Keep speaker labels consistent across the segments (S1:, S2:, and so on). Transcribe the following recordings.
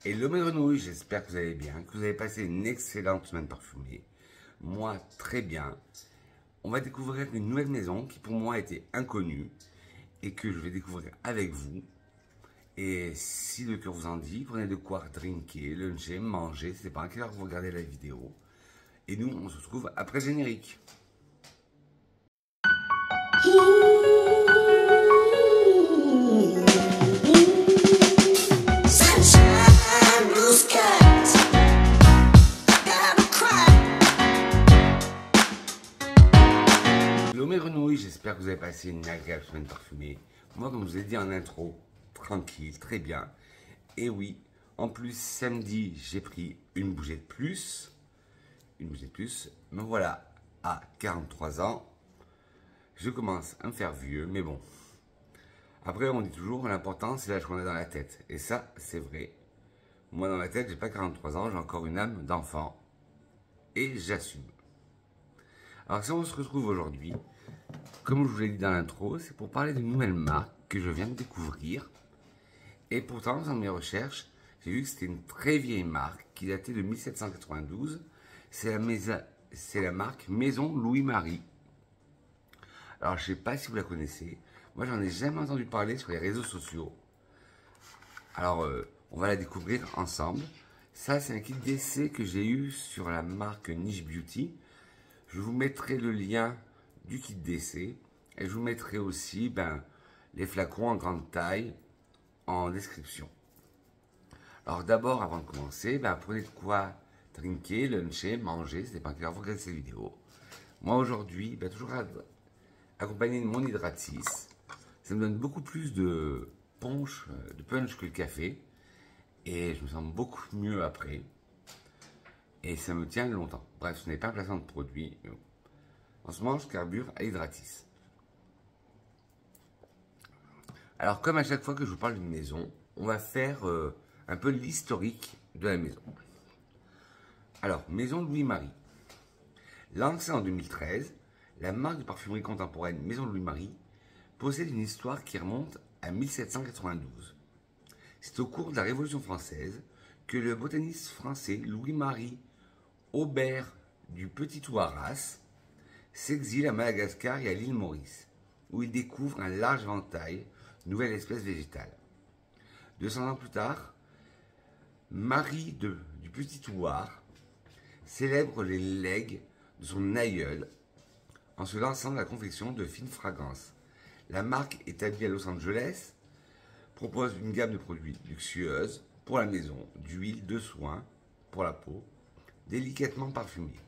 S1: Hello mes grenouilles, j'espère que vous allez bien, que vous avez passé une excellente semaine parfumée. Moi, très bien. On va découvrir une nouvelle maison qui pour moi était inconnue et que je vais découvrir avec vous. Et si le cœur vous en dit, prenez de quoi drinker, luncher, manger, c'est pas à quelle heure vous regardez la vidéo. Et nous, on se retrouve après le générique. Hello mes grenouilles, j'espère que vous avez passé une agréable semaine parfumée. Moi, comme je vous ai dit en intro, tranquille, très bien. Et oui, en plus, samedi, j'ai pris une bougie de plus. Une bougie de plus. Me voilà à 43 ans. Je commence à me faire vieux, mais bon. Après, on dit toujours, l'important, c'est l'âge qu'on a dans la tête. Et ça, c'est vrai. Moi, dans ma tête, j'ai pas 43 ans, j'ai encore une âme d'enfant. Et j'assume. Alors, si on se retrouve aujourd'hui, comme je vous l'ai dit dans l'intro, c'est pour parler d'une nouvelle marque que je viens de découvrir. Et pourtant, dans mes recherches, j'ai vu que c'était une très vieille marque qui datait de 1792. C'est la marque Maison Louis-Marie. Alors, je ne sais pas si vous la connaissez. Moi, j'en ai jamais entendu parler sur les réseaux sociaux. Alors, on va la découvrir ensemble. Ça, c'est un kit d'essai que j'ai eu sur la marque Niche Beauty. Je vous mettrai le lien du kit d'essai. Et je vous mettrai aussi les flacons en grande taille en description. Alors d'abord, avant de commencer, prenez de quoi drinker, luncher, manger. C'est pas grave, vous regardez cette vidéo. Moi aujourd'hui, toujours accompagné de mon Hydratis. Ça me donne beaucoup plus de punch que le café. Et je me sens beaucoup mieux après. Et ça me tient longtemps. Bref, ce n'est pas un placement de produit. En ce moment, je carbure à Hydratis. Alors, comme à chaque fois que je vous parle d'une maison, on va faire un peu l'historique de la maison. Alors, Maison Louis-Marie. Lancée en 2013, la marque de parfumerie contemporaine Maison Louis-Marie possède une histoire qui remonte à 1792. C'est au cours de la Révolution française que le botaniste français Louis-Marie Aubert du Petit Touaras s'exile à Madagascar et à l'île Maurice, où il découvre un large éventail de nouvelles espèces végétales. 200 ans plus tard, Marie du Petit Touar célèbre les legs de son aïeul en se lançant dans la confection de fines fragrances. La marque, établie à Los Angeles, propose une gamme de produits luxueuses pour la maison, d'huile de soin pour la peau, délicatement parfumée.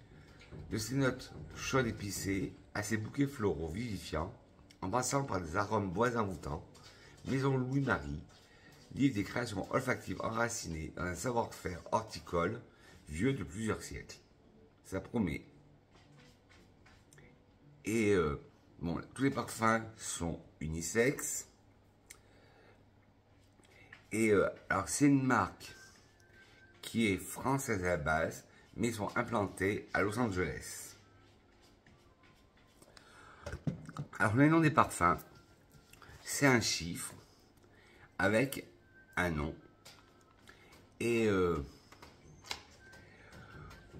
S1: De ses notes chaudes épicées à ses bouquets floraux vivifiants, en passant par des arômes bois envoûtants, Maison Louis-Marie livre des créations olfactives enracinées dans un savoir-faire horticole vieux de plusieurs siècles. Ça promet. Et tous les parfums sont unisexes. Et alors c'est une marque qui est française à la base, mais ils sont implantés à Los Angeles. Alors le nom des parfums, c'est un chiffre avec un nom. Et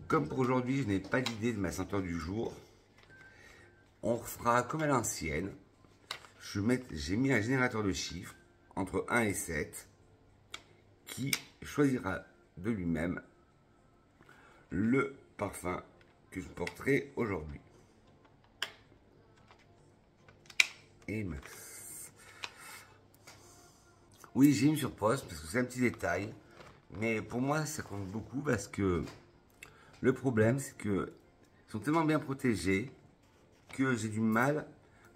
S1: comme pour aujourd'hui, je n'ai pas d'idée de ma senteur du jour, on fera comme à l'ancienne. J'ai mis un générateur de chiffres entre 1 et 7 qui choisira de lui-même le parfum que je porterai aujourd'hui. Et max. Oui, j'ai mis sur pause parce que c'est un petit détail, mais pour moi ça compte beaucoup parce que le problème c'est que ils sont tellement bien protégés que j'ai du mal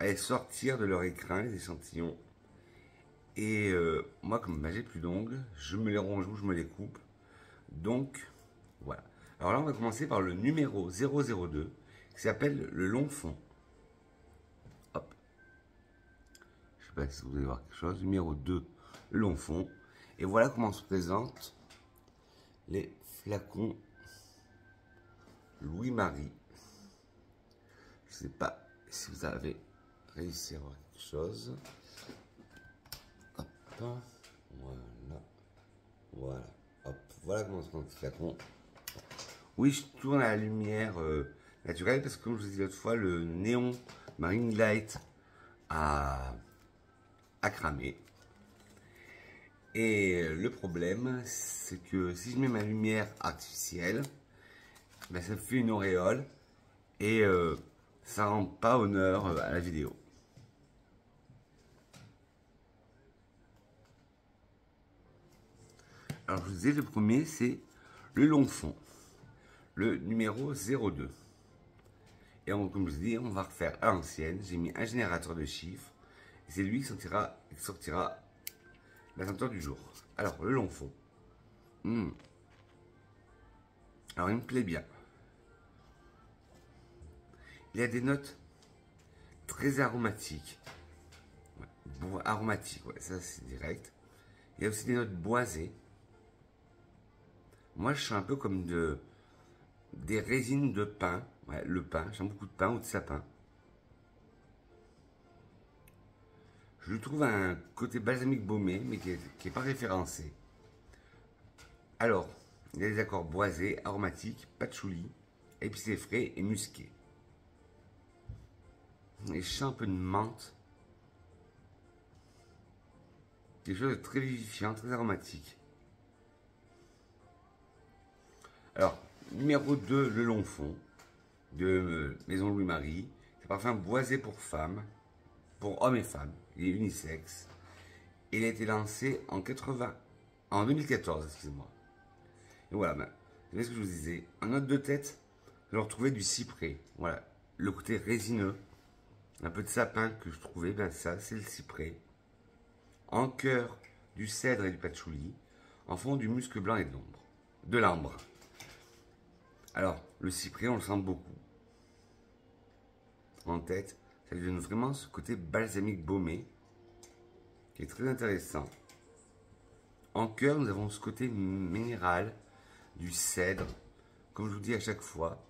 S1: à les sortir de leur écrin, les échantillons. Et moi, comme j'ai plus d'ongles, je me les ronge ou je me les coupe. Donc, voilà. Alors là, on va commencer par le numéro 002, qui s'appelle le long fond. Hop. Je sais pas si vous allez voir quelque chose. Numéro 2, le long fond. Et voilà comment se présentent les flacons Louis-Marie. Je sais pas si vous avez réussi à voir quelque chose. Hop. Voilà. Voilà. Hop. Voilà comment on se prend un petit flacon. Oui, je tourne à la lumière naturelle parce que comme je vous ai dit l'autre fois, le néon Marine Light a cramé. Et le problème, c'est que si je mets ma lumière artificielle, ben, ça me fait une auréole et ça rend pas honneur à la vidéo. Alors je vous disais, le premier c'est le long fond, le numéro 02. Et comme je vous dis, on va refaire à l'ancienne. J'ai mis un générateur de chiffres. C'est lui qui sortira la senteur du jour. Alors, le long fond. Alors, il me plaît bien. Il y a des notes très aromatiques. Ouais, aromatiques, ouais, ça c'est direct. Il y a aussi des notes boisées. Moi, je sens un peu comme des résines de pin. Ouais, le pin, j'aime beaucoup de pin ou de sapin. Je trouve un côté balsamique baumé, mais qui est pas référencé. Alors, il y a des accords boisés, aromatiques, patchouli, épicé frais et musqué. Et je sens un peu de menthe. Quelque chose de très vivifiant, très aromatique. Alors, numéro 2, le long fond de Maison Louis-Marie. C'est un parfum boisé pour femmes, pour hommes et femmes. Il est unisexe. Il a été lancé en 2014, excusez-moi. Et voilà, ben, c'est ce que je vous disais. En note de tête, je retrouvais du cyprès. Voilà, le côté résineux, un peu de sapin que je trouvais, ben ça, c'est le cyprès. En cœur, du cèdre et du patchouli. En fond, du musc blanc et de l'ambre. Alors, le cyprès, on le sent beaucoup. En tête, ça lui donne vraiment ce côté balsamique baumé, qui est très intéressant. En cœur, nous avons ce côté minéral, du cèdre, comme je vous dis à chaque fois,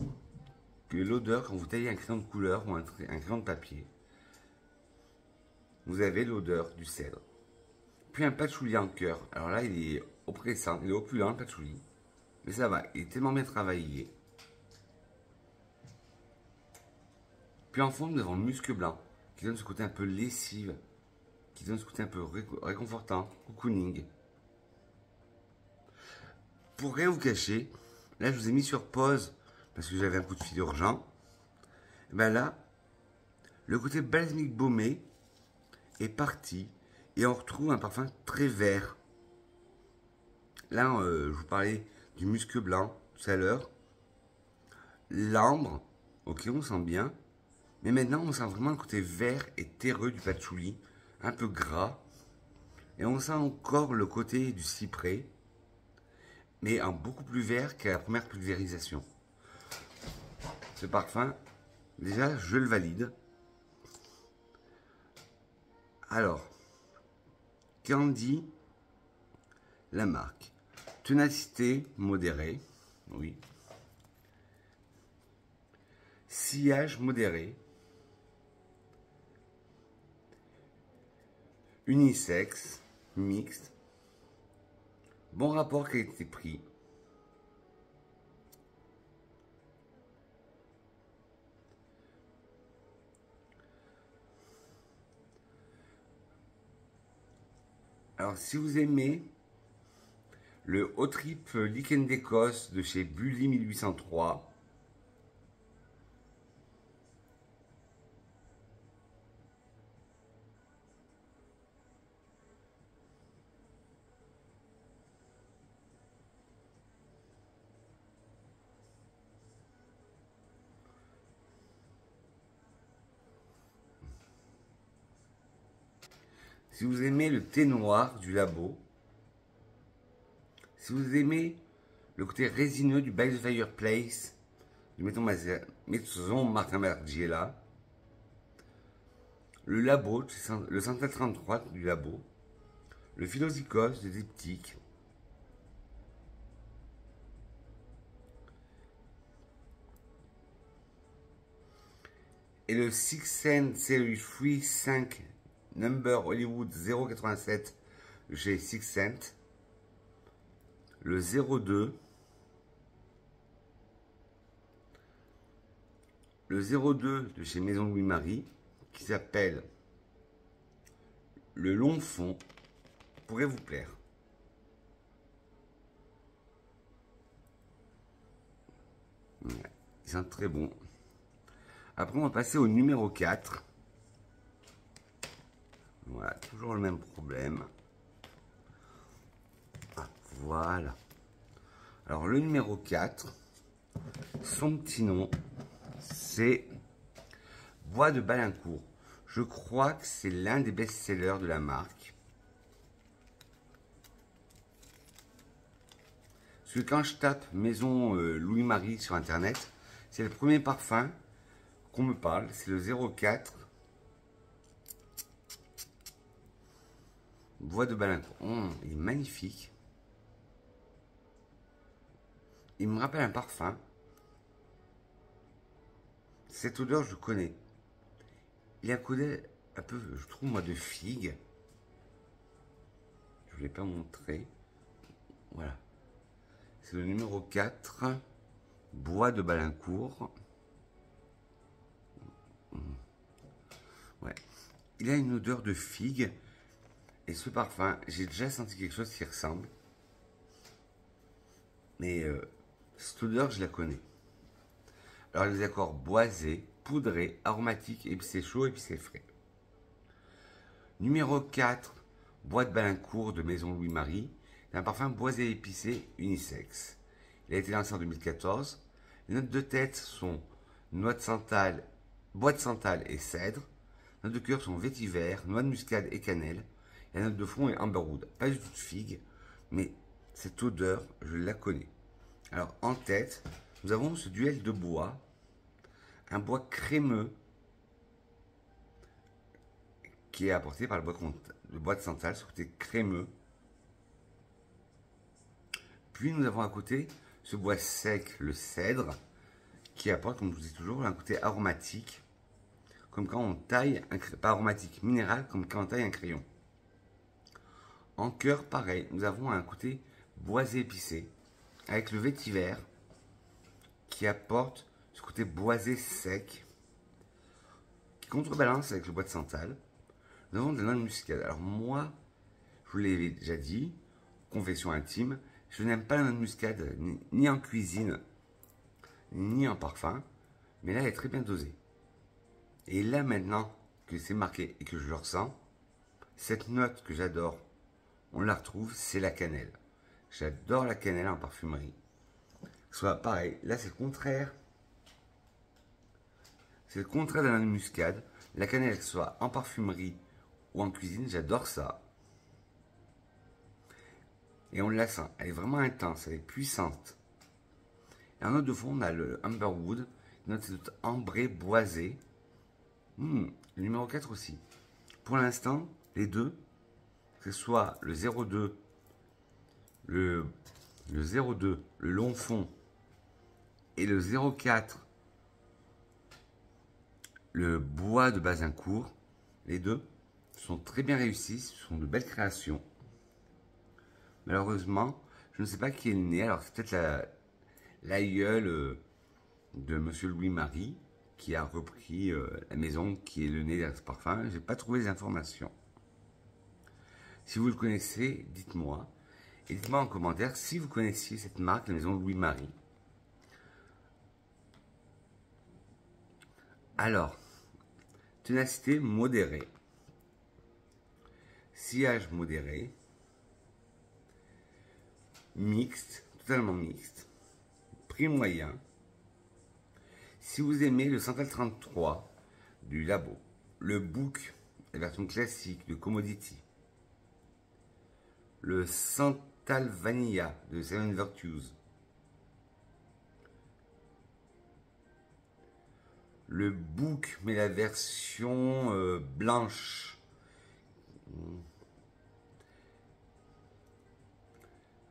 S1: que l'odeur, quand vous taillez un crayon de couleur ou un crayon de papier, vous avez l'odeur du cèdre. Puis un patchouli en cœur. Alors là, il est oppressant, il est opulent, le patchouli. Mais ça va, il est tellement bien travaillé. Puis en fond, nous avons le musc blanc, qui donne ce côté un peu lessive, qui donne ce côté un peu réconfortant, cocooning. Pour rien vous cacher, là je vous ai mis sur pause parce que j'avais un coup de fil urgent. Et ben là, le côté balsamique baumé est parti et on retrouve un parfum très vert. Là, je vous parlais du musc blanc tout à l'heure. L'ambre, ok, on sent bien. Mais maintenant, on sent vraiment le côté vert et terreux du patchouli, un peu gras. Et on sent encore le côté du cyprès, mais en beaucoup plus vert qu'à la première pulvérisation. Ce parfum, déjà, je le valide. Alors, Candy, la marque. Ténacité modérée, oui. Sillage modéré. Unisexe, mixte. Bon rapport qualité-prix. Alors, si vous aimez le Hot Trip Lichen d'Écosse de chez Bully 1803, si vous aimez le thé noir du Labo, si vous aimez le côté résineux du By the Fireplace du Maison Martin Margiela, le Labo, le 133 du Labo, le Philosikos de Diptyque, et le Six Sense Series Free 5 Number Hollywood 087 chez Six Sense. le 02, le 02 de chez Maison Louis Marie, qui s'appelle le long fond, pourrait vous plaire. Ouais, ils sont très bons. Après, on va passer au numéro 4. Voilà, toujours le même problème. Ah, voilà. Alors, le numéro 4, son petit nom, c'est Bois de Balincourt. Je crois que c'est l'un des best-sellers de la marque. Parce que quand je tape Maison Louis-Marie sur Internet, c'est le premier parfum qu'on me parle. C'est le 04 Bois de Balincourt. Oh, il est magnifique. Il me rappelle un parfum. Cette odeur, je connais. Il a un côté un peu, je trouve, moi, de figue. Je ne vous l'ai pas montré. Voilà. C'est le numéro 4, Bois de Balincourt. Ouais. Il a une odeur de figue. Et ce parfum, j'ai déjà senti quelque chose qui ressemble. Mais cette odeur, je la connais. Alors, les accords boisés, poudrés, aromatiques, épicé chaud, épicé frais. Numéro 4, Bois de Balincourt de Maison Louis-Marie. C'est un parfum boisé épicé unisexe. Il a été lancé en 2014. Les notes de tête sont noix de santal, bois de santal et cèdre. Les notes de cœur sont vétiver, noix de muscade et cannelle. Et la note de fond est amberwood. Pas du tout de figue, mais cette odeur, je la connais. Alors, en tête, nous avons ce duel de bois. Un bois crémeux qui est apporté par le bois de santal, ce côté crémeux. Puis nous avons à côté ce bois sec, le cèdre, qui apporte, comme je vous dis toujours, un côté aromatique, comme quand on taille, pas aromatique, minéral, comme quand on taille un crayon. En cœur, pareil, nous avons un côté boisé épicé, avec le vétiver, qui apporte ce côté boisé sec, qui contrebalance avec le bois de santal. Nous avons de la noix de muscade. Alors moi, je vous l'ai déjà dit, confession intime, je n'aime pas la noix de muscade, ni en cuisine, ni en parfum, mais là, elle est très bien dosée. Et là, maintenant que c'est marqué et que je le ressens, cette note que j'adore, on la retrouve, c'est la cannelle. J'adore la cannelle en parfumerie. Soit pareil, là c'est le contraire. C'est le contraire de la noix de muscade. La cannelle, que ce soit en parfumerie ou en cuisine, j'adore ça. Et on la sent, elle est vraiment intense, elle est puissante. Et en note de fond, on a le amberwood, une note ambrée, boisée. Le numéro 4 aussi. Pour l'instant, les deux, que ce soit le 02, le 02, le long fond, et le 04, le bois de Bazincourt, les deux sont très bien réussis, ce sont de belles créations. Malheureusement, je ne sais pas qui est le né, alors c'est peut-être l'aïeul de Monsieur Louis-Marie qui a repris la maison qui est le nez de ce parfum. Je n'ai pas trouvé les informations. Si vous le connaissez, dites-moi. Et dites-moi en commentaire si vous connaissiez cette marque, la maison Louis-Marie. Alors, ténacité modérée, sillage modéré, mixte, totalement mixte, prix moyen. Si vous aimez le Santal 33 du Labo, le Book, la version classique de Commodity, le Santal Vanilla de Seven Virtues, le Book mais la version blanche,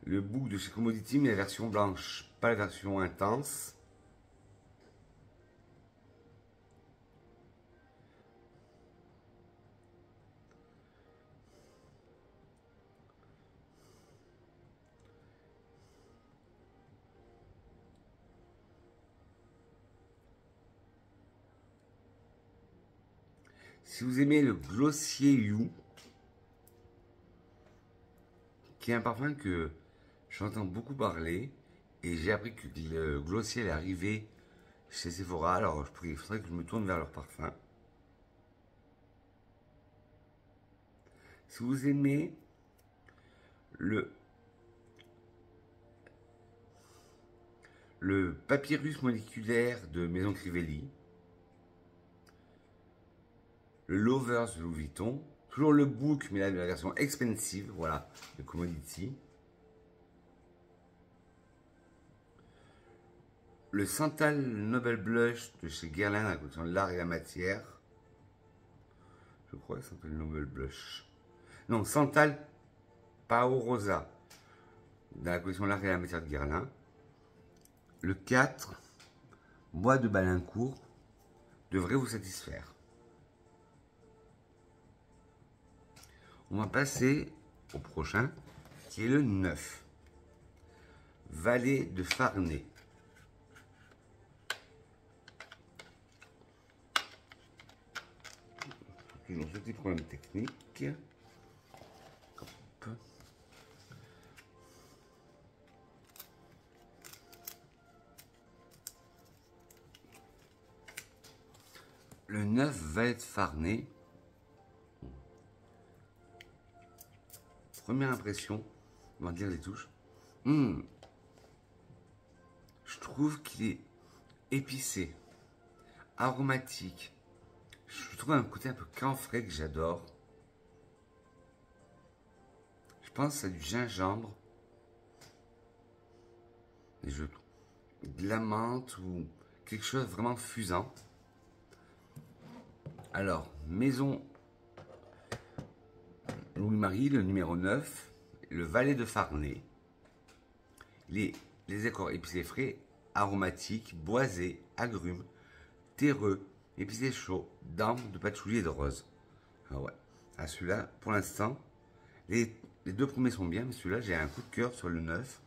S1: le Book de chez Commodity mais la version blanche, pas la version intense. Si vous aimez le Glossier You, qui est un parfum que j'entends beaucoup parler, et j'ai appris que le Glossier est arrivé chez Sephora, alors il faudrait que je me tourne vers leur parfum. Si vous aimez le papyrus moléculaire de Maison Crivelli, le Lovers de Louis Vuitton, toujours le Book, mais là la version expensive, voilà, de Commodity. Le Santal Noble Blush de chez Guerlain, la collection L'Art et la Matière. Je crois que Santal Noble Blush. Non, Santal Pao Rosa, dans la collection L'Art et la Matière de Guerlain. Le 4, Bois de Balincourt, devrait vous satisfaire. On va passer au prochain, qui est le 9. Vallée de Farnay. Toujours ce petit problème technique. Hop. Le 9 Vallée de Farnay. Première impression, on va dire les touches. Je trouve qu'il est épicé, aromatique. Je trouve un côté un peu camphré que j'adore. Je pense à du gingembre, de la menthe ou quelque chose de vraiment fusant. Alors, Maison Louis-Marie, le numéro 9, le Valet de Farnay. Les accords épicés frais, aromatiques, boisés, agrumes, terreux, épicés chauds, d'ambre, de patchouli et de rose. Ah ouais, ah celui-là, pour l'instant, les deux premiers sont bien, mais celui-là, j'ai un coup de cœur sur le 9.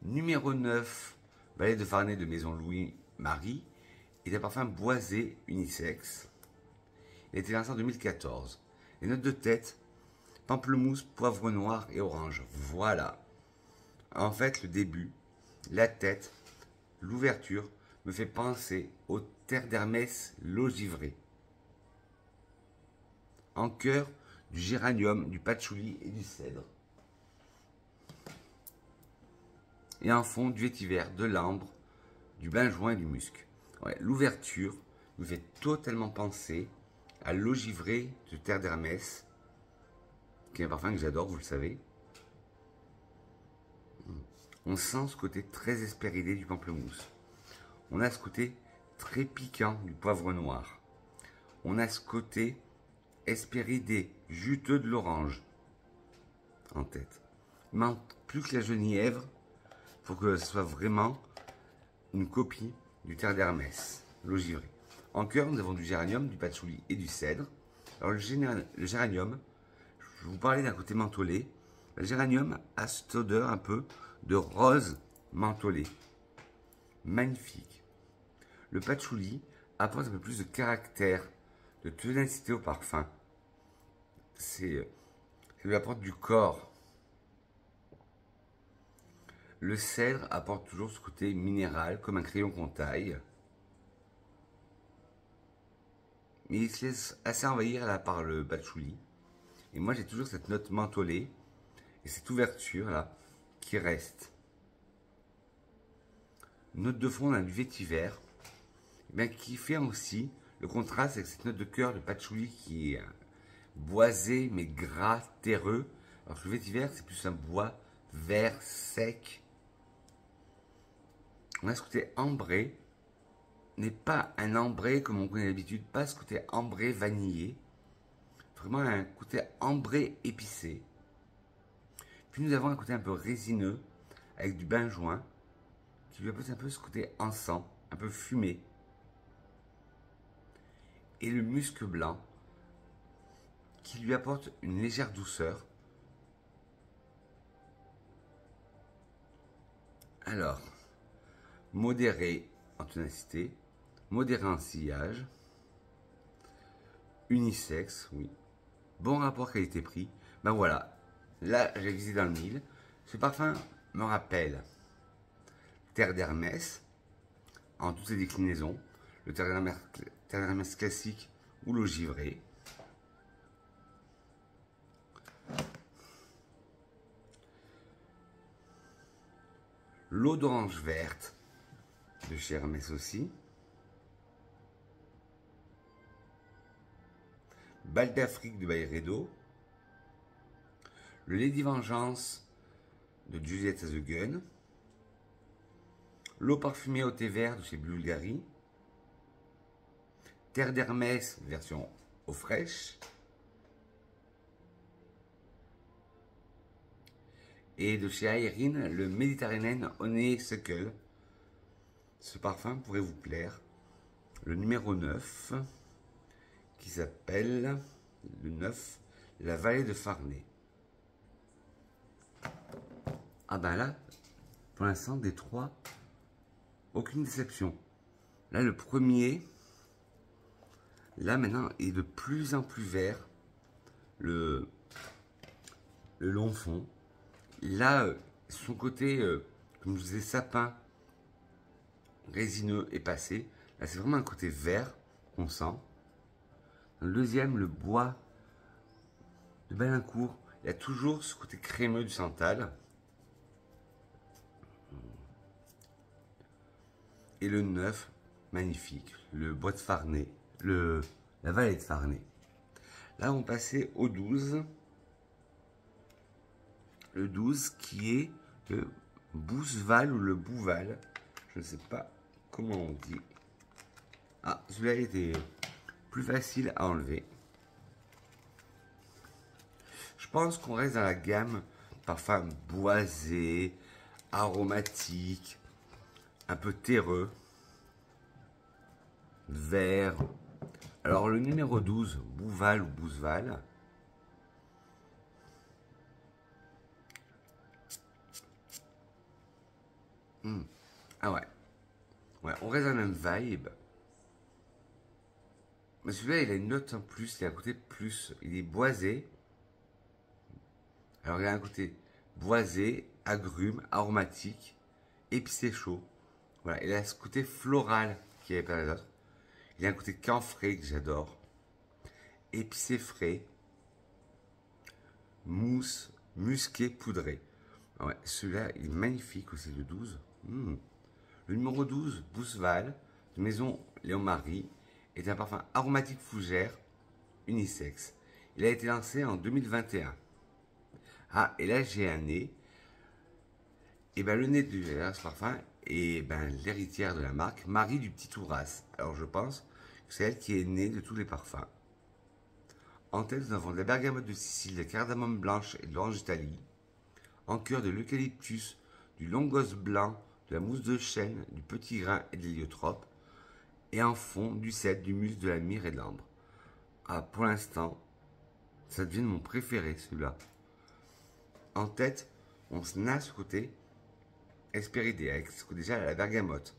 S1: Numéro 9, Valet de Farnay de Maison Louis-Marie, est un parfum boisé unisexe. Il a été lancé en 2014. Les notes de tête, pamplemousse, poivre noir et orange. Voilà. En fait, le début, la tête, l'ouverture me fait penser aux terres d'Hermès l'eau givrée. En cœur, du géranium, du patchouli et du cèdre. Et en fond, du vétiver, de l'ambre, du benjoin et du musc. Ouais, l'ouverture me fait totalement penser à l'eau givrée de terre d'Hermès, qui est un parfum que j'adore, vous le savez. On sent ce côté très hespéridé du pamplemousse. On a ce côté très piquant du poivre noir. On a ce côté hespéridé, juteux de l'orange en tête. Il manque plus que la genièvre pour que ce soit vraiment une copie du terre d'Hermès, l'eau givrée. En cœur, nous avons du géranium, du patchouli et du cèdre. Alors le géranium, je vais vous parler d'un côté mentholé. Le géranium a cette odeur un peu de rose mentholée. Magnifique. Le patchouli apporte un peu plus de caractère, de ténacité au parfum. Ça lui apporte du corps. Le cèdre apporte toujours ce côté minéral, comme un crayon qu'on taille. Mais il se laisse assez envahir là par le patchouli. Et moi j'ai toujours cette note mentholée et cette ouverture là qui reste. Note de fond, on a du vétiver, qui fait aussi le contraste avec cette note de cœur de patchouli qui est boisé mais gras, terreux. Alors que le vétiver c'est plus un bois vert, sec. On a ce côté ambré, n'est pas un ambré comme on connaît d'habitude, pas ce côté ambré vanillé, vraiment un côté ambré épicé. Puis nous avons un côté un peu résineux avec du benjoin qui lui apporte un peu ce côté encens, un peu fumé. Et le musc blanc qui lui apporte une légère douceur. Alors, modéré en tonacité, modéré en sillage. unisexe, oui. Bon rapport qualité-prix. Ben voilà, là j'ai visité dans le mille. Ce parfum me rappelle Terre d'Hermès en toutes ses déclinaisons. Le Terre d'Hermès classique ou le givré. L'eau d'orange verte de chez Hermès aussi. Bal d'Afrique de Byredo. Le Lady Vengeance de Juliette The Gun. L'eau parfumée au thé vert de chez Bulgari. Terre d'Hermès version eau fraîche. Et de chez Aérine, le Méditerranéen Honeysuckle. Ce parfum pourrait vous plaire. Le numéro 9, qui s'appelle, le 9, la vallée de Farnay. Ah ben là, pour l'instant, des trois, aucune déception. Là, le premier, là maintenant, est de plus en plus vert. Le long fond. Là, son côté, comme je disais, sapin, résineux est passé. Là, c'est vraiment un côté vert qu'on sent. Dans le deuxième, le bois de Balincourt, il y a toujours ce côté crémeux du Santal. Et le 9, magnifique, le bois de Farnay, la vallée de Farnay. Là, on passait au 12. Le 12 qui est le Bousval ou le Bouval. Je ne sais pas comment on dit. Ah, celui-là était plus facile à enlever. Je pense qu'on reste dans la gamme parfum boisé, aromatique, un peu terreux, vert. Alors le numéro 12, Bouval ou Bousval. Ah ouais. Ouais, on reste dans la même vibe. Mais celui-là, il a une note en plus, il a un côté plus. Il est boisé. Alors il a un côté boisé, agrumes, aromatique, épicé chaud. Voilà, il a ce côté floral qui est pas les autres. Il a un côté camphré que j'adore. Épicé frais. Mousse, musqué, poudré. Ah ouais, celui-là, il est magnifique aussi, le 12. Le numéro 12, Bousval, de Maison Léon Marie, est un parfum aromatique fougère, unisexe. Il a été lancé en 2021. Ah, et là j'ai un nez. Et ben le nez de ce parfum est l'héritière de la marque, Marie du Petit Touras. Alors je pense que c'est elle qui est née de tous les parfums. En tête, nous avons de la bergamote de Sicile, de la cardamome blanche et de l'orange d'Italie. En cœur, de l'eucalyptus, du longos blanc, de la mousse de chêne, du petit grain et de l'héliotrope. Et en fond, du cèdre, du musc, de la myrrhe et de l'ambre. Ah, pour l'instant, ça devient mon préféré, celui-là. En tête, on a ce côté Hespéridé, avec déjà la bergamote,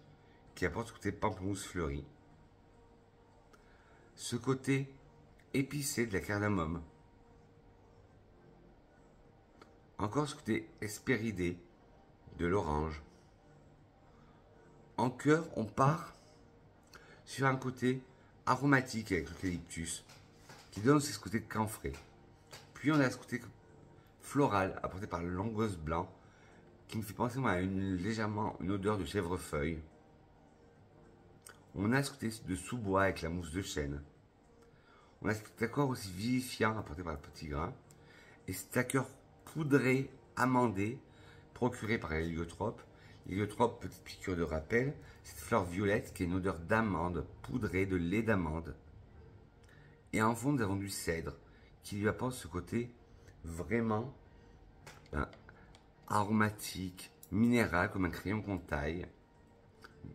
S1: qui apporte ce côté pamplemousse fleuri. Ce côté épicé de la cardamome. Encore ce côté Hespéridé de l'orange. En cœur, on part sur un côté aromatique avec l'eucalyptus, qui donne aussi ce côté camphré. Puis on a ce côté floral apporté par le longos blanc, qui me fait penser à légèrement une odeur de chèvrefeuille. On a ce côté de sous-bois avec la mousse de chêne. On a cet accord aussi vivifiant apporté par le petit grain. Et cet accord poudré, amandé, procuré par l'héliotrope. L'héliotrope, petite piqûre de rappel, cette fleur violette qui a une odeur d'amande, poudrée de lait d'amande. Et en fond, nous avons du cèdre qui lui apporte ce côté vraiment aromatique, minéral, comme un crayon qu'on taille.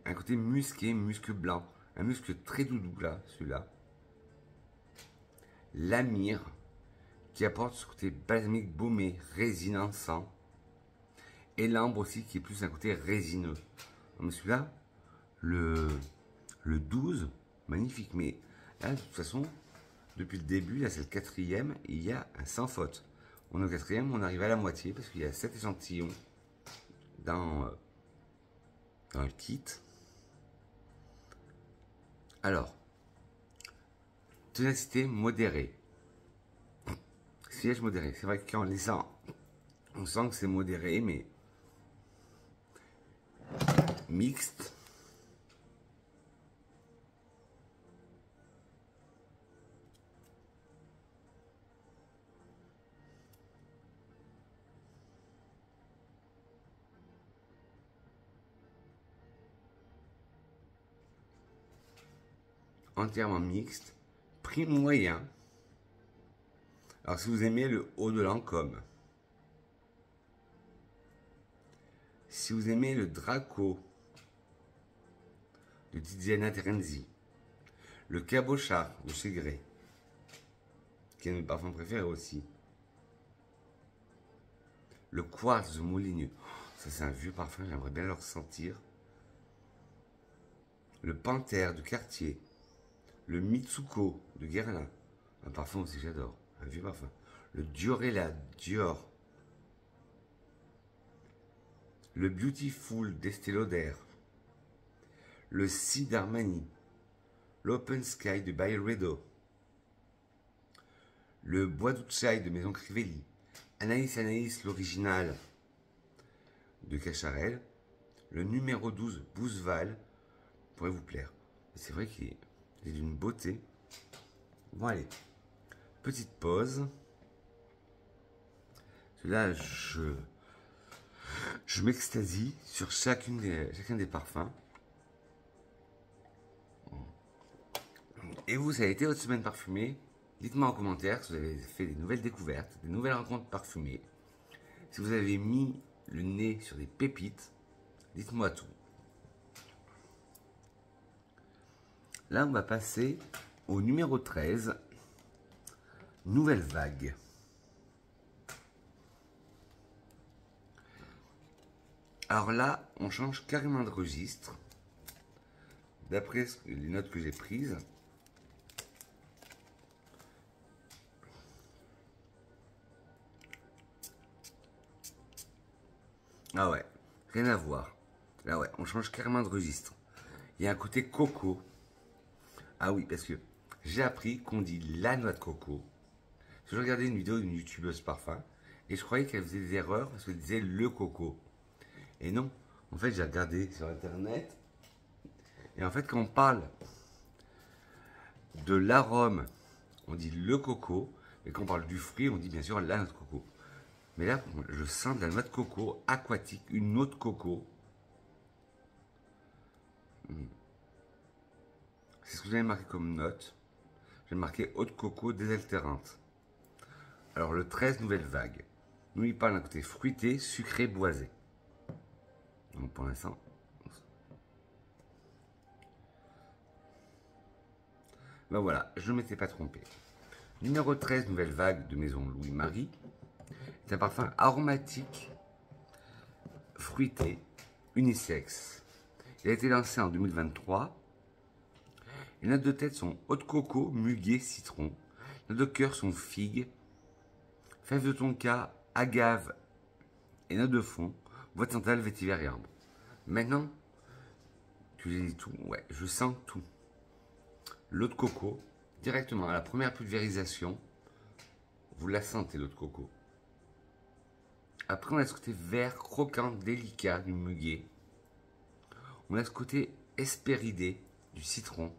S1: Un côté musqué, musc blanc. Un musc très doudou là, celui-là. La myrrhe, qui apporte ce côté balsamique baumé, résine, encens. Et l'ambre aussi, qui est plus un côté résineux. Mais celui-là, le 12, magnifique. Mais là, de toute façon, depuis le début, là c'est le quatrième, il y a un sans faute. On est au quatrième, on arrive à la moitié parce qu'il y a 7 échantillons dans le kit. Alors, ténacité modérée. Siège modéré. C'est vrai que quand on lit ça, on sent que c'est modéré, mais mixte. Entièrement mixte. Prix moyen. Alors si vous aimez le haut de Lancôme, si vous aimez le Draco de Tiziana Terenzi, le Cabochard de chez Grey, qui est notre parfum préféré aussi, le Quartz de Mouligneux, ça c'est un vieux parfum, j'aimerais bien le ressentir, le Panthère de Cartier, le Mitsuko de Guerlain, un parfum aussi que j'adore, un vieux parfum, le Diorella Dior, le Beautiful d'Estée Lauder, le Sea d'Armani, l'Open Sky de Byredo, le Bois d'Ucciai de Maison Crivelli, Anaïs l'original de Cacharel, le numéro 12 Bouzeval pourrait vous plaire. C'est vrai qu'il est d'une beauté. Bon allez, petite pause. Là, je m'extasie sur chacun des parfums. Et vous, ça a été votre semaine parfumée? Dites-moi en commentaire si vous avez fait des nouvelles découvertes, des nouvelles rencontres parfumées. Si vous avez mis le nez sur des pépites, dites-moi tout. Là, on va passer au numéro 13, Nouvelle Vague. Alors là, on change carrément de registre. D'après les notes que j'ai prises. Ah ouais, rien à voir. Là ouais, on change carrément de registre. Il y a un côté coco. Ah oui, parce que j'ai appris qu'on dit la noix de coco. Je regardais une vidéo d'une youtubeuse parfum et je croyais qu'elle faisait des erreurs parce qu'elle disait le coco. Et non, en fait j'ai regardé sur internet et en fait quand on parle de l'arôme, on dit le coco, et quand on parle du fruit, on dit bien sûr la noix de coco. Mais là, je sens de la noix de coco aquatique, une noix de coco. C'est ce que j'avais marqué comme note. J'ai marqué eau de coco désaltérante. Alors le 13 nouvelle vague. Nous, il parle d'un côté fruité, sucré, boisé. Donc pour l'instant. Ben voilà, je ne m'étais pas trompé. Numéro 13 nouvelle vague de Maison Louis-Marie. C'est un parfum aromatique, fruité, unisexe. Il a été lancé en 2023. Les notes de tête sont eau de coco, muguet, citron. Les notes de cœur sont figue, fève de tonka, agave et notes de fond, bois de santal, vétiver et arbre. Maintenant, tu les dis tout, ouais, je sens tout. L'eau de coco, directement à la première pulvérisation, vous la sentez l'eau de coco. Après, on a ce côté vert, croquant, délicat du muguet. On a ce côté hespéridé du citron.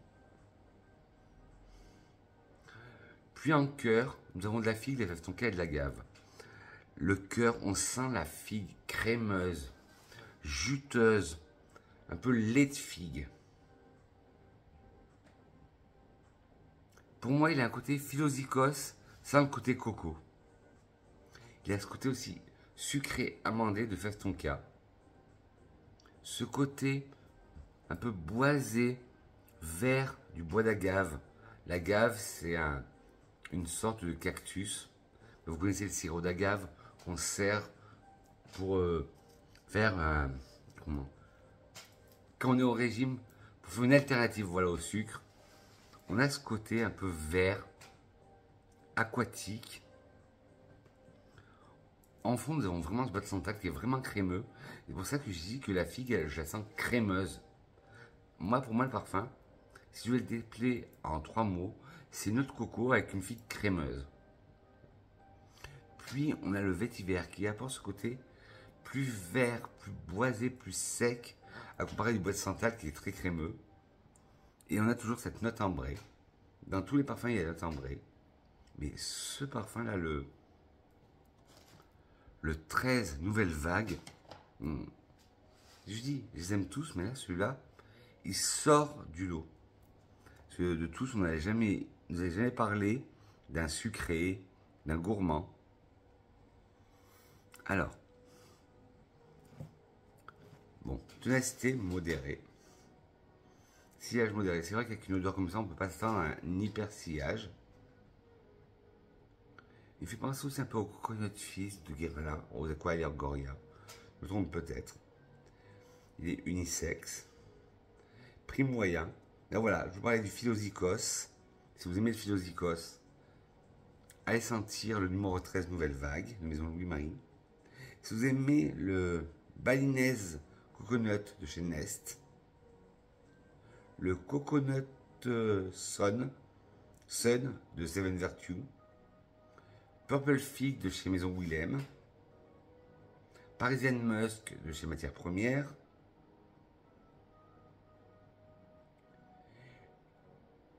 S1: Puis en cœur, nous avons de la figue, de la fève tonka et de l'agave. Le cœur, on sent la figue crémeuse, juteuse, un peu lait de figue. Pour moi, il a un côté philosicos sans le côté coco. Il a ce côté aussi sucré, amandé de fève tonka. Ce côté un peu boisé, vert du bois d'agave. L'agave, c'est une sorte de cactus. Vous connaissez le sirop d'agave qu'on sert pour faire quand on est au régime, pour faire une alternative voilà, au sucre. On a ce côté un peu vert, aquatique. En fond, nous avons vraiment ce bois de santal qui est vraiment crémeux. C'est pour ça que je dis que la figue, je la sens crémeuse. Moi, pour moi, le parfum, si je vais le déplier en 3 mots, c'est noix de coco avec une figue crémeuse. Puis, on a le vétiver qui apporte ce côté plus vert, plus boisé, plus sec, à comparer du bois de santal qui est très crémeux. Et on a toujours cette note ambrée. Dans tous les parfums, il y a la note ambrée. Mais ce parfum-là, le 13 Nouvelle Vague, je dis, je les aime tous, mais là, celui-là, il sort du lot. Parce que de tous, on n'avait jamais, nous avait jamais parlé d'un sucré, d'un gourmand. Alors, bon, ténacité modérée. Sillage modéré. C'est vrai qu'avec une odeur comme ça, on ne peut pas s'attendre à un hyper sillage. Il fait penser aussi un peu au Coconut Fizz de Guerlain, aux Aqua Goria. Je me trompe peut-être. Il est unisexe. Prix moyen. Là voilà, je vous parlais du Philosykos. Si vous aimez le Philosykos, allez sentir le numéro 13 Nouvelle Vague de Maison Louis-Marie. Si vous aimez le Balinaise Coconut de chez Nest, le Coconut Sun de Seven Virtue, Purple Fig de chez Maison Willem, Parisian Musk de chez Matières Premières,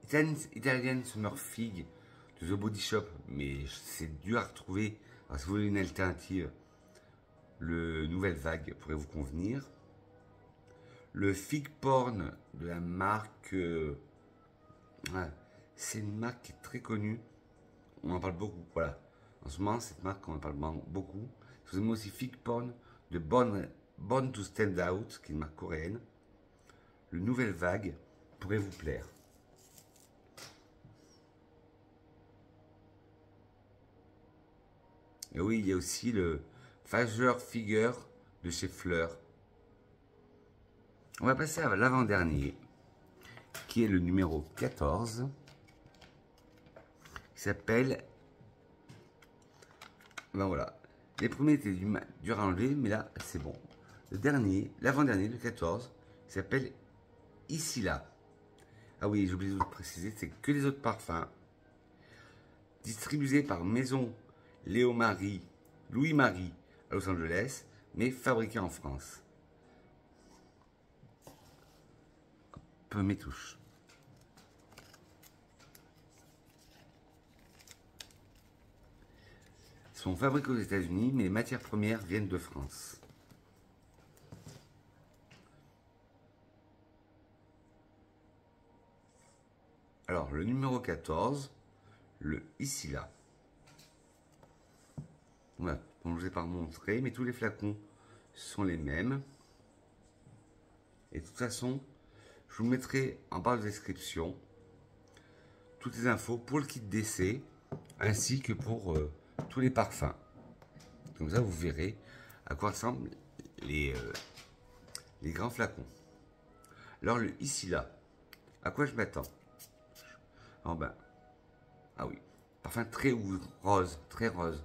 S1: Italian Summer Fig de The Body Shop, mais c'est dur à retrouver. Alors, si vous voulez une alternative, le Nouvelle Vague pourrait vous convenir. Le Fig Porn de la marque, c'est une marque qui est très connue. On en parle beaucoup, voilà. En ce moment, cette marque, on en parle beaucoup. Si vous aimez aussi Fig Porn de Born to Stand Out, qui est une marque coréenne, le Nouvelle Vague pourrait vous plaire. Et oui, il y a aussi le Fager Figure de chez Fleur. On va passer à l'avant-dernier, qui est le numéro 14, qui s'appelle... Ben voilà. Les premiers étaient dur à enlever, mais là, c'est bon. Le dernier, l'avant-dernier, le 14, qui s'appelle Ici Là. Ah oui, j'ai oublié de vous préciser, c'est que les autres parfums distribués par Maison Louis-Marie à Los Angeles, mais fabriqués en France. Peu mes touches. Sont fabriqués aux États-Unis, mais les matières premières viennent de France. Alors, le numéro 14, le Ici Là. Voilà, bon, je ne vous ai pas montré, mais tous les flacons sont les mêmes. Et de toute façon, je vous mettrai en barre de description toutes les infos pour le kit d'essai, ainsi que pour tous les parfums. Comme ça, vous verrez à quoi ressemblent les grands flacons. Alors, le Ici Là, à quoi je m'attends? Oh ben, ah oui, parfum très rose, très rose.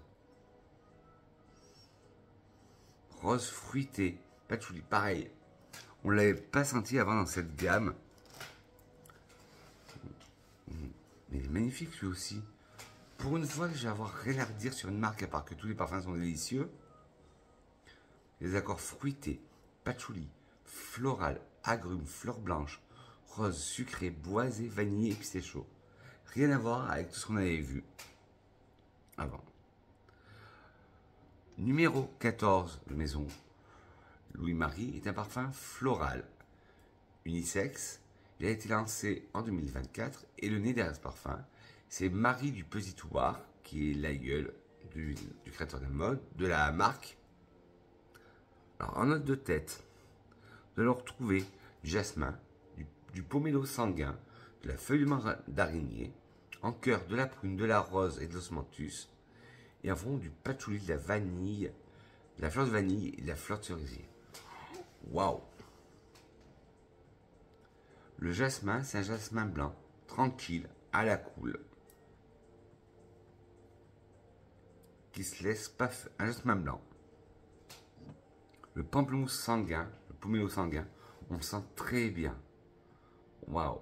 S1: Rose fruité, patchouli, pareil. On ne l'avait pas senti avant dans cette gamme. Mais il est magnifique lui aussi. Pour une fois, je vais avoir rien à redire sur une marque à part que tous les parfums sont délicieux. Les accords fruités, patchouli, floral, agrumes, fleurs blanches, rose, sucré, boisé, vanillé, épicé chaud. Rien à voir avec tout ce qu'on avait vu avant. Numéro 14 de Maison Louis-Marie est un parfum floral, unisexe. Il a été lancé en 2024 et le nez derrière ce parfum, c'est Marie du Pesitoir, qui est l'aïeul du créateur de mode, de la marque. Alors, en note de tête, nous allons retrouver du jasmin, du pomelo sanguin, de la feuille d'araignée, en cœur de la prune, de la rose et de l'osmanthus, et en fond du patchouli, de la vanille, de la fleur de vanille et de la fleur de cerisier. Waouh! Le jasmin, c'est un jasmin blanc, tranquille, à la cool. qui se laisse pas faire. Un jasmin blanc. Le pamplemousse sanguin, le pomelo sanguin, on sent très bien. Waouh!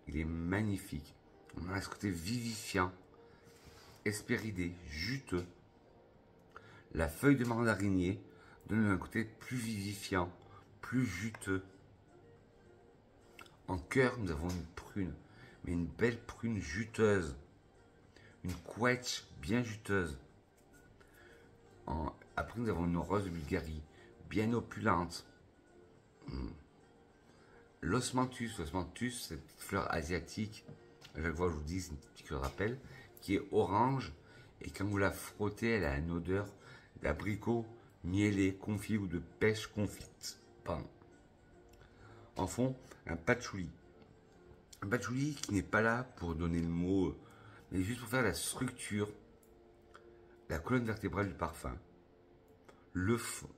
S1: Il est magnifique. On a ce côté vivifiant, hespéridé, juteux. La feuille de mandarinier donne un côté plus vivifiant, plus juteux. En cœur, nous avons une prune, mais une belle prune juteuse. Une quetch bien juteuse. Après, nous avons une rose de Bulgarie, bien opulente. L'osmanthus, cette petite fleur asiatique, à chaque fois je vous dis, c'est une petite piqûre de rappel, qui est orange, et quand vous la frottez, elle a une odeur d'abricot mielé, confit ou de pêche confite. Pardon. En fond, un patchouli. Un patchouli qui n'est pas là pour donner le mot, mais juste pour faire la structure, la colonne vertébrale du parfum, le fond,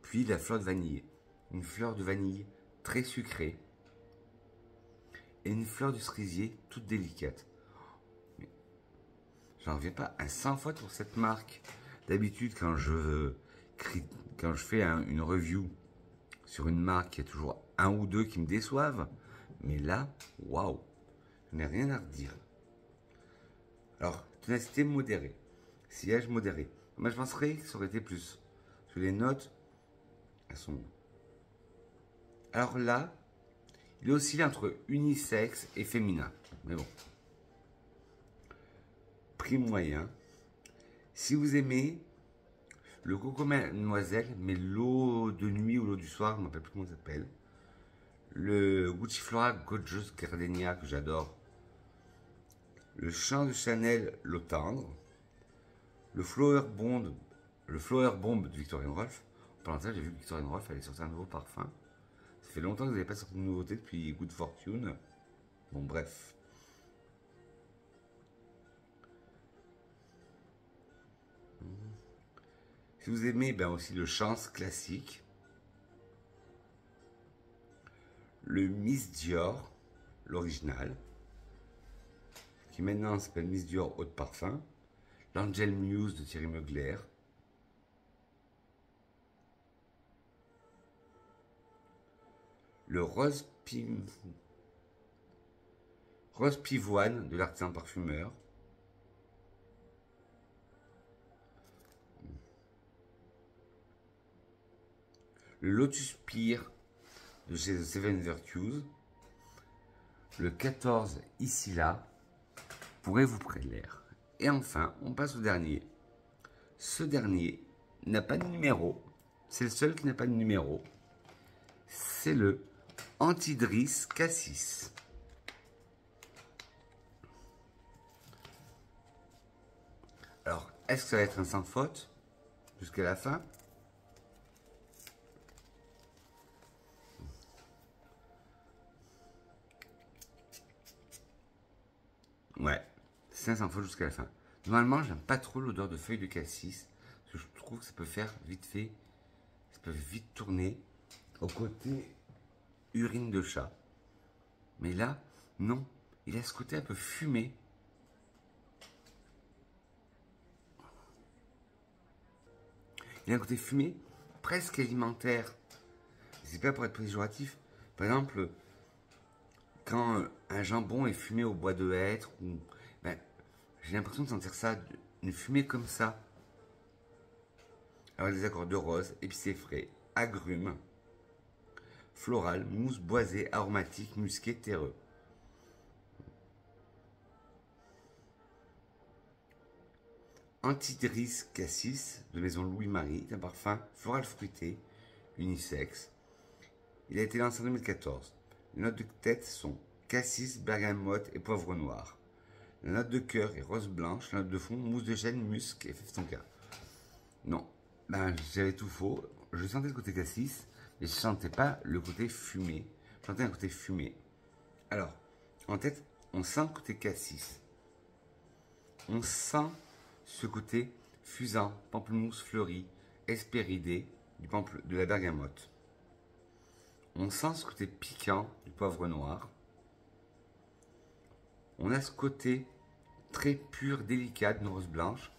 S1: puis la fleur de vanille. Une fleur de vanille très sucrée et une fleur de cerisier toute délicate. J'en reviens pas à 100 fois pour cette marque. D'habitude, quand je fais une review sur une marque, il y a toujours un ou deux qui me déçoivent. Mais là, waouh, je n'ai rien à redire. Alors, ténacité modérée, sillage modéré. Moi, je penserais que ça aurait été plus. Parce que les notes, elles sont... Alors là, il oscille entre unisexe et féminin. Mais bon. Prix moyen. Si vous aimez le coco mademoiselle, mais l'eau de nuit ou l'eau du soir, je ne me rappelle plus comment ça s'appelle. Le Gucci Flora Gorgeous Gardenia que j'adore. Le chant de Chanel, l'eau tendre. Le Flower Bomb de Victorian Rolf. Pendant ça, j'ai vu que Victorian Rolf allait sortir un nouveau parfum. Ça fait longtemps que vous n'avez pas sorti de nouveauté depuis Good Fortune. Bon, bref. Si vous aimez ben aussi le chance classique, le Miss Dior, l'original, qui maintenant s'appelle Miss Dior Eau de Parfum, l'Angel Muse de Thierry Mugler, le Rose Pivoine de l'Artisan Parfumeur, le Lotus Pear de chez The Seven Virtues, le 14 ici là pourrait vous prélaire. Et enfin, on passe au dernier. Ce dernier n'a pas de numéro. C'est le seul qui n'a pas de numéro. C'est le Antidris Cassis. Alors, est-ce que ça va être un sans faute jusqu'à la fin? Ouais, c'est un sans faute jusqu'à la fin. Normalement, j'aime pas trop l'odeur de feuilles de cassis, parce que je trouve que ça peut faire vite fait, ça peut vite tourner au côté urine de chat. Mais là, non, il a ce côté un peu fumé. Il a un côté fumé, presque alimentaire. C'est pas pour être péjoratif. Par exemple, quand un jambon est fumé au bois de hêtre, ou, ben, j'ai l'impression de sentir ça, une fumée comme ça. Alors des accords de rose, épicé frais, agrumes, floral, mousse boisée, aromatique, musqué, terreux. Antidris Cassis de Maison Louis-Marie, un parfum floral fruité, unisexe. Il a été lancé en 2014. Les notes de tête sont cassis, bergamote et poivre noir. La note de cœur est rose blanche, la note de fond, mousse de chêne, musc et fève tonka. Non, ben, j'avais tout faux. Je sentais le côté cassis, mais je ne sentais pas le côté fumé. Je sentais un côté fumé. Alors, en tête, on sent le côté cassis. On sent ce côté fusain, pamplemousse fleuri, hespéridé, de la bergamote. On sent ce côté piquant du poivre noir. On a ce côté très pure, délicate, une rose blanche.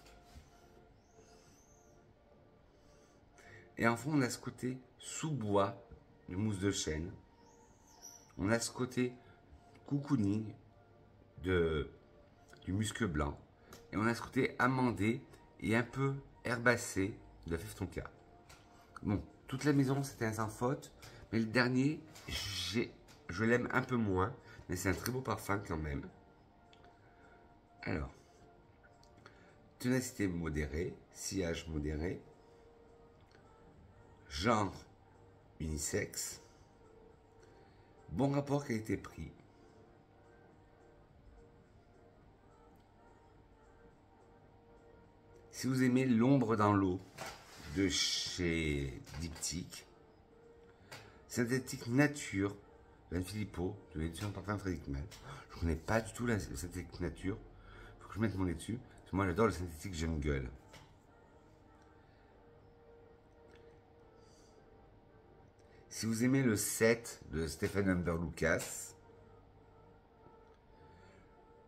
S1: Et enfin, on a ce côté sous-bois du mousse de chêne. On a ce côté cocooning du musc blanc. Et on a ce côté amandé et un peu herbacé de la fève tonka. Bon, toute la maison, c'était un sans faute. Mais le dernier, je l'aime un peu moins. Mais c'est un très beau parfum quand même. Alors, ténacité modérée, sillage modéré, genre unisexe, bon rapport qualité-prix. Si vous aimez l'ombre dans l'eau de chez Diptyque, synthétique nature d'Anne Philippot, de l'édition Parfum Frédéric Malle. Je ne connais pas du tout la synthétique nature. Il faut que je mette mon nez dessus. Parce que moi j'adore le synthétique jungle. Si vous aimez le set de Stephen Amber Lucas,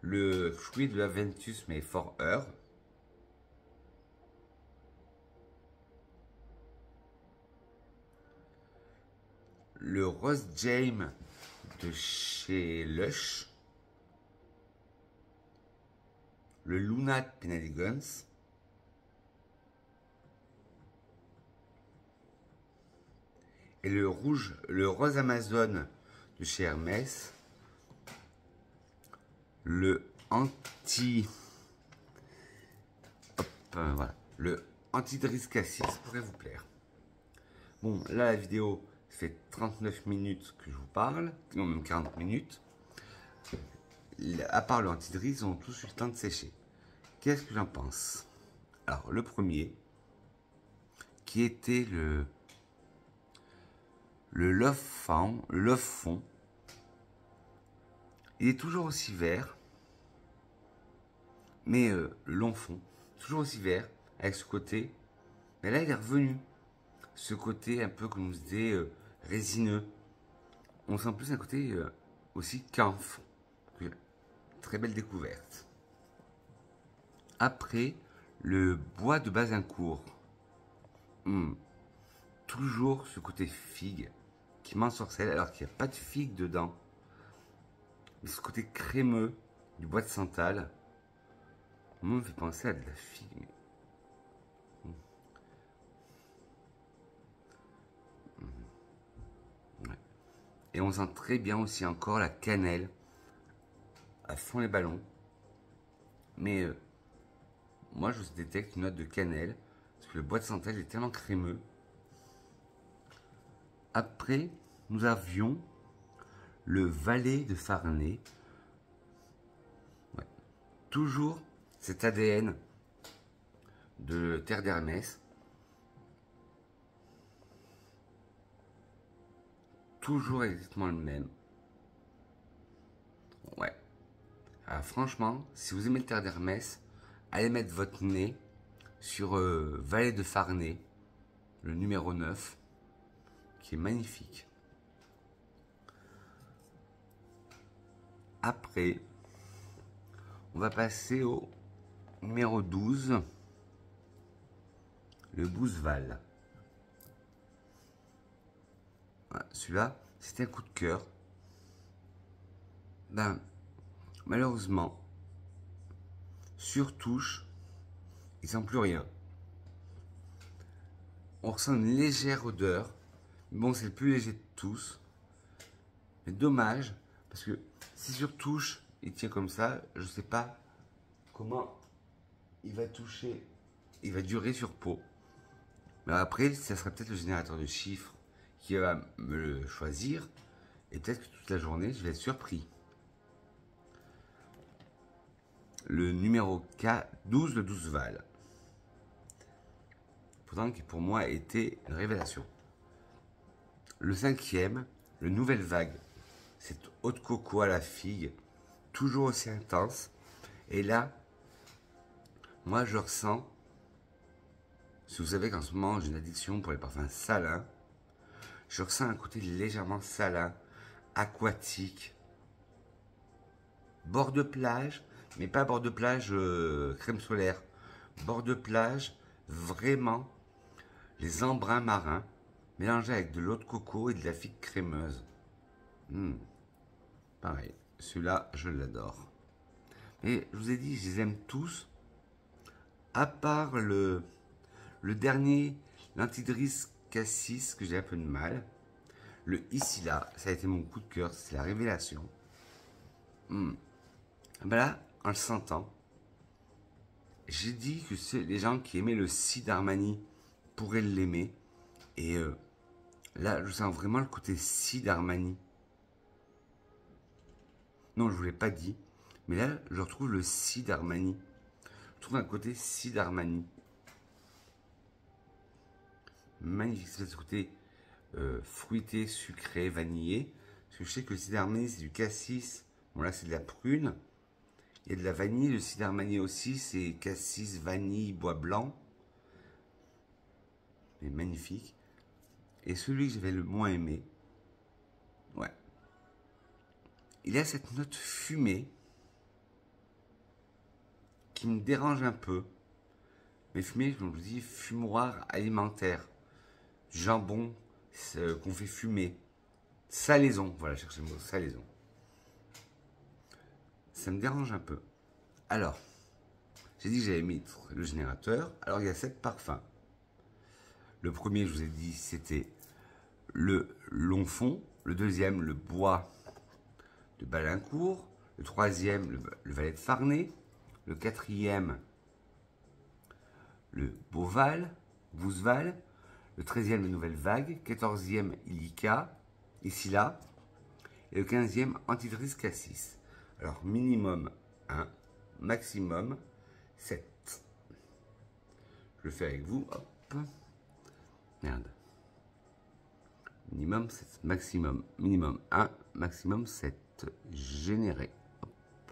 S1: le fruit de l'Aventus mais For Her, le Rose Jam de chez Lush, le Luna de Penhaligon's, et le rose Amazon de chez Hermès, le voilà, le anti-Driss Cassis pourrait vous plaire. Bon, là la vidéo fait 39 minutes que je vous parle, non même 40 minutes. À part le anti-Driss, ils ont tous eu le temps de sécher. Qu'est-ce que j'en pense? Alors, le premier, qui était le Love Fond, il est toujours aussi vert, mais le long fond, toujours aussi vert, avec ce côté, mais là il est revenu, ce côté un peu comme je disais, résineux. On sent plus un côté aussi camphre. Très belle découverte. Après, le bois de Bazincourt. Toujours ce côté figue qui m'ensorcelle alors qu'il n'y a pas de figue dedans. Mais ce côté crémeux du bois de santal, moi, me fait penser à de la figue. Ouais. Et on sent très bien aussi encore la cannelle à fond les ballons. Mais moi, je détecte une note de cannelle parce que le bois de santal est tellement crémeux. Après, nous avions le Valet de Farnay. Ouais. Toujours cet ADN de Terre d'Hermès. Toujours exactement le même. Ouais. Alors, franchement, si vous aimez le Terre d'Hermès, allez mettre votre nez sur Valet de Farnay, le numéro 9, qui est magnifique. Après, on va passer au numéro 12, le Bouzeval. Voilà, celui-là, c'était un coup de cœur. Ben, malheureusement, sur touche, il ne sent plus rien. On ressent une légère odeur. Bon, c'est le plus léger de tous. Mais dommage, parce que si sur touche, il tient comme ça, je ne sais pas comment il va toucher, il va durer sur peau. Mais après, ça sera peut-être le générateur de chiffres qui va me le choisir. Et peut-être que toute la journée, je vais être surpris. Le numéro 12, le 12 Val. Pourtant, qui pour moi était une révélation. Le 5e, le Nouvelle Vague. Cette eau de coco à la figue, toujours aussi intense. Et là, moi je ressens, si vous savez qu'en ce moment j'ai une addiction pour les parfums salins, je ressens un côté légèrement salin, aquatique, bord de plage, Mais pas bord de plage crème solaire. Bord de plage, vraiment, les embruns marins mélangés avec de l'eau de coco et de la figue crémeuse. Pareil, celui-là, je l'adore. Et je vous ai dit, je les aime tous, à part le dernier, l'Antidris Cassis, que j'ai un peu de mal. Le Ici Là, ça a été mon coup de cœur, c'est la révélation. Ben là, en le sentant, j'ai dit que les gens qui aimaient le Si d'Armani pourraient l'aimer. Et là, je sens vraiment le côté Si d'Armani. Non, je ne vous l'ai pas dit. Mais là, je retrouve le Si d'Armani. Je trouve un côté Si d'Armani. Magnifique, c'est ce côté fruité, sucré, vanillé. Parce que je sais que le cidre Armani, c'est du cassis. Bon, là, c'est de la prune. Il y a de la vanille. Le cidre Armani aussi, c'est cassis, vanille, bois blanc. Mais magnifique. Et celui que j'avais le moins aimé, ouais. Il a cette note fumée qui me dérange un peu. Mais fumée, je vous dis, fumoir alimentaire. Jambon qu'on fait fumer. Salaison, voilà, cherchez le mot, salaison. Ça me dérange un peu. Alors, j'ai dit que j'allais mettre le générateur. Alors, il y a 7 parfums. Le premier, je vous ai dit, c'était le long fond. Le deuxième, le bois de Balincourt. Le troisième, le valet de Farnay. Le quatrième, le Beauval, Bouzeval. Le 13e, la Nouvelle Vague. 14e, Illica, Ici Là. Et le 15e, Antidris Cassis. Alors, minimum 1, maximum 7. Je le fais avec vous. Hop. Merde. Minimum 7, maximum. Minimum 1, maximum 7. Générer.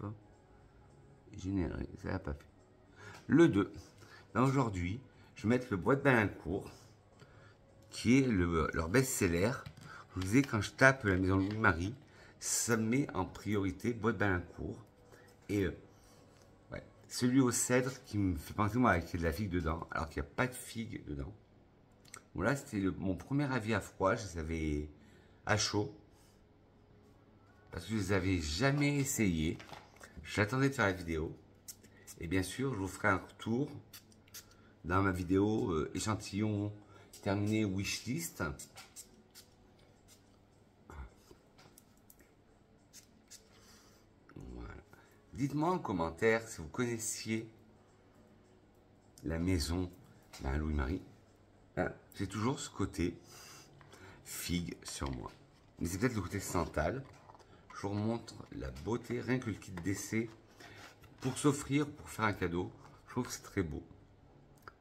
S1: Hop. Générer. Ça n'a pas fait. Le 2. Ben aujourd'hui, je vais mettre le bois de Balincourt, qui est leur best-seller. Je vous disais, quand je tape la maison Louis-Marie, ça me met en priorité bois de Balincourt. Et ouais, celui au cèdre qui me fait penser, moi, avec de la figue dedans, alors qu'il n'y a pas de figue dedans. Bon, là, c'était mon premier avis à froid. Je les avais à chaud. Parce que je les avais jamais essayés. J'attendais de faire la vidéo. Et bien sûr, je vous ferai un retour dans ma vidéo échantillon terminé wishlist. Voilà. Dites-moi en commentaire si vous connaissiez la maison Louis-Marie. J'ai toujours ce côté figue sur moi. Mais c'est peut-être le côté santal. Je vous remontre la beauté, rien que le kit d'essai. Pour s'offrir, pour faire un cadeau, je trouve que c'est très beau.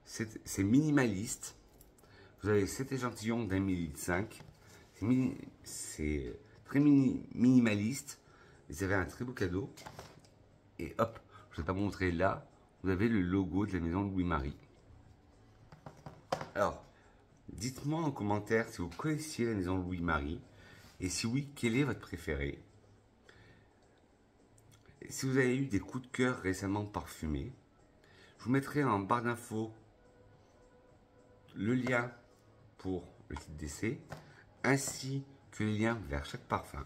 S1: C'est minimaliste. Vous avez cet échantillon d'1,5 ml. C'est très minimaliste. Vous avez un très beau cadeau. Et hop, je ne vais pas montrer là. Vous avez le logo de la maison Louis-Marie. Alors, dites-moi en commentaire si vous connaissiez la maison Louis-Marie. Et si oui, quel est votre préféré? Et si vous avez eu des coups de cœur récemment parfumés, je vous mettrai en barre d'infos le lien pour le kit d'essai, ainsi que les liens vers chaque parfum.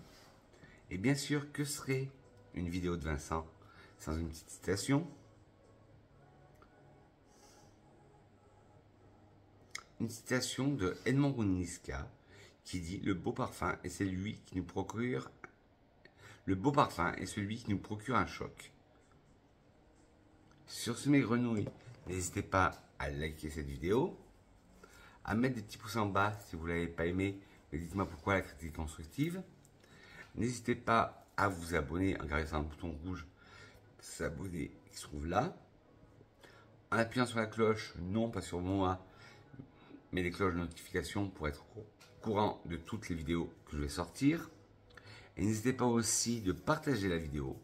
S1: Et bien sûr, que serait une vidéo de Vincent sans une petite citation? Une citation de Edmond Rouniska qui dit: le beau parfum est celui qui nous procure un choc. Sur ce, mes grenouilles, n'hésitez pas à liker cette vidéo, à mettre des petits pouces en bas si vous ne l'avez pas aimé, mais dites-moi pourquoi, la critique constructive. N'hésitez pas à vous abonner en caressant le bouton rouge s'abonner qui se trouve là. En appuyant sur la cloche, non pas sur moi, mais les cloches de notification pour être au courant de toutes les vidéos que je vais sortir. Et n'hésitez pas aussi de partager la vidéo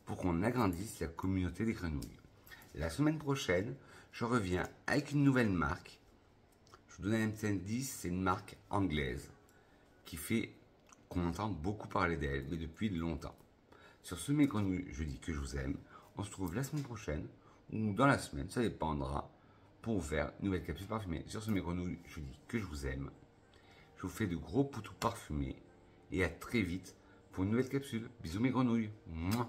S1: pour qu'on agrandisse la communauté des grenouilles. La semaine prochaine, je reviens avec une nouvelle marque. Je vous donne un petit indice, c'est une marque anglaise qu'on entend beaucoup parler d'elle, mais depuis longtemps. Sur ce, mes grenouilles, je dis que je vous aime. on se trouve la semaine prochaine ou dans la semaine, ça dépendra, pour faire une nouvelle capsule parfumée. Sur ce, mes grenouilles, je vous dis que je vous aime. Je vous fais de gros poutous parfumés et à très vite pour une nouvelle capsule. Bisous mes grenouilles. Mouah.